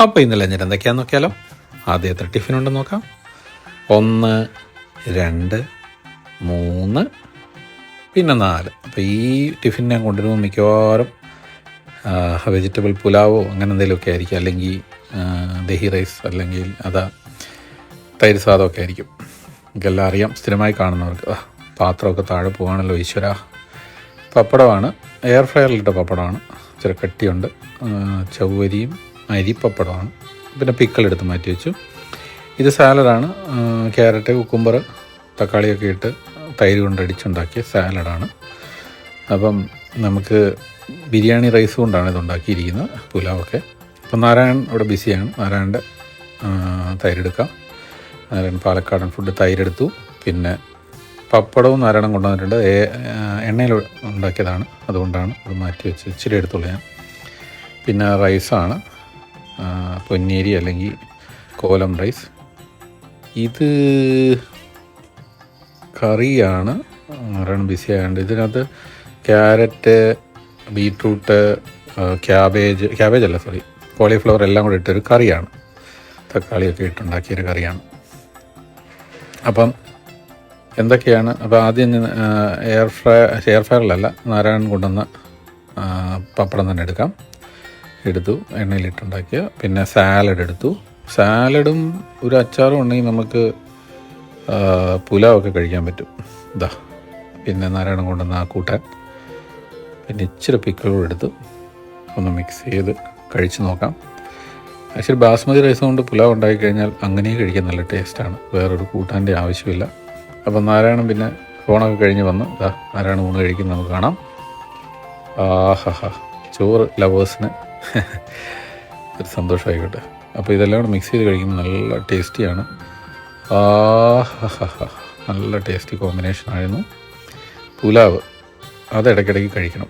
അപ്പോൾ ഇന്ന് ലഞ്ചിന് എന്തൊക്കെയാണെന്ന് നോക്കിയാലോ. ആദ്യത്തെ ടിഫിൻ ഉണ്ടെന്ന് നോക്കാം. 1 2 3 പിന്നെ 4. അപ്പോൾ ഈ ടിഫിൻ ഞാൻ കൊണ്ടുവരുമ്പോൾ മിക്കവാറും വെജിറ്റബിൾ പുലാവോ അങ്ങനെ എന്തെങ്കിലുമൊക്കെ ആയിരിക്കും, അല്ലെങ്കിൽ ദഹി റൈസ്, അല്ലെങ്കിൽ തൈര് സാദമൊക്കെ ആയിരിക്കും. എനിക്കെല്ലാം അറിയാം, സ്ഥിരമായി കാണുന്നവർക്ക്. പാത്രമൊക്കെ താഴെ പോകാണല്ലോ ഈശ്വര. പപ്പടമാണ്, എയർ ഫ്രയറിലിട്ട പപ്പടമാണ്, ഇച്ചിരി കട്ടിയുണ്ട്. ചവ്വരിയും അരിപ്പപ്പടമാണ്. പിന്നെ പിക്കിളെടുത്ത് മാറ്റി വെച്ചു. ഇത് സാലഡാണ്. ക്യാരറ്റ്, കുക്കുംബർ, തക്കാളിയൊക്കെ ഇട്ട് തൈര് കൊണ്ട് അടിച്ചുണ്ടാക്കിയ സാലഡാണ്. അപ്പം നമുക്ക് ബിരിയാണി റൈസ് കൊണ്ടാണ് ഇതുണ്ടാക്കിയിരിക്കുന്നത്, പുലാവൊക്കെ. അപ്പം നാരായൺ ഇവിടെ ബിസിയാണ്. നാരായണൻ്റെ തൈരെടുക്കാം. നാരായൺ പാലക്കാടൻ ഫുഡ് തൈരെടുത്തു. പിന്നെ പപ്പടവും നാരായണം കൊണ്ടുവന്നിട്ടുണ്ട്. എണ്ണയിൽ ഉണ്ടാക്കിയതാണ്, അതുകൊണ്ടാണ് അത് മാറ്റി വെച്ച് ഇച്ചിരി എടുത്തുള്ളൂ ഞാൻ. പിന്നെ റൈസാണ്, പൊന്നേരി അല്ലെങ്കിൽ കോലം റൈസ്. ഇത് കറിയാണ്. നാരായണൻ ബിസി ആയതുകൊണ്ട് ഇതിനകത്ത് ക്യാരറ്റ്, ബീട്രൂട്ട്, കോളിഫ്ലവർ എല്ലാം കൂടി ഇട്ടൊരു കറിയാണ്. തക്കാളിയൊക്കെ ഇട്ടുണ്ടാക്കിയൊരു കറിയാണ്. അപ്പം എന്തൊക്കെയാണ്? അപ്പോൾ ആദ്യം എയർ ഫ്രയറിലല്ല, നാരായണൻ കൊണ്ടുവന്ന പപ്പടം തന്നെ എടുത്തു, എണ്ണയിലിട്ടുണ്ടാക്കിയ. പിന്നെ സാലഡ് എടുത്തു. സാലഡും ഒരു അച്ചാറും ഉണ്ടെങ്കിൽ നമുക്ക് പുലാവൊക്കെ കഴിക്കാൻ പറ്റും. പിന്നെ നാരായണൻ കൊണ്ടുവന്ന കൂട്ടാൻ. പിന്നെ ഇച്ചിരി പിക്കിളും എടുത്ത് ഒന്ന് മിക്സ് ചെയ്ത് കഴിച്ച് നോക്കാം. ആക്ച്വലി ബാസ്മതി റൈസ് കൊണ്ട് പുലാവ് ഉണ്ടാക്കി കഴിഞ്ഞാൽ അങ്ങനെ കഴിക്കാൻ നല്ല ടേസ്റ്റാണ്, വേറൊരു കൂട്ടാൻ്റെ ആവശ്യമില്ല. അപ്പം നാരായണൻ പിന്നെ ഫോണൊക്കെ കഴിഞ്ഞ് വന്ന് നാരായണൻ ഊണ് കഴിക്കുന്നത് നമുക്ക് കാണാം. ചോറ് ലവേഴ്സിന് ഒരു സന്തോഷമായിക്കോട്ടെ. അപ്പോൾ ഇതെല്ലാം കൂടെ മിക്സ് ചെയ്ത് കഴിക്കുമ്പോൾ നല്ല ടേസ്റ്റിയാണ്. നല്ല ടേസ്റ്റി കോമ്പിനേഷനായിരുന്നു പുലാവ്. അത് ഇടയ്ക്കിടയ്ക്ക് കഴിക്കണം.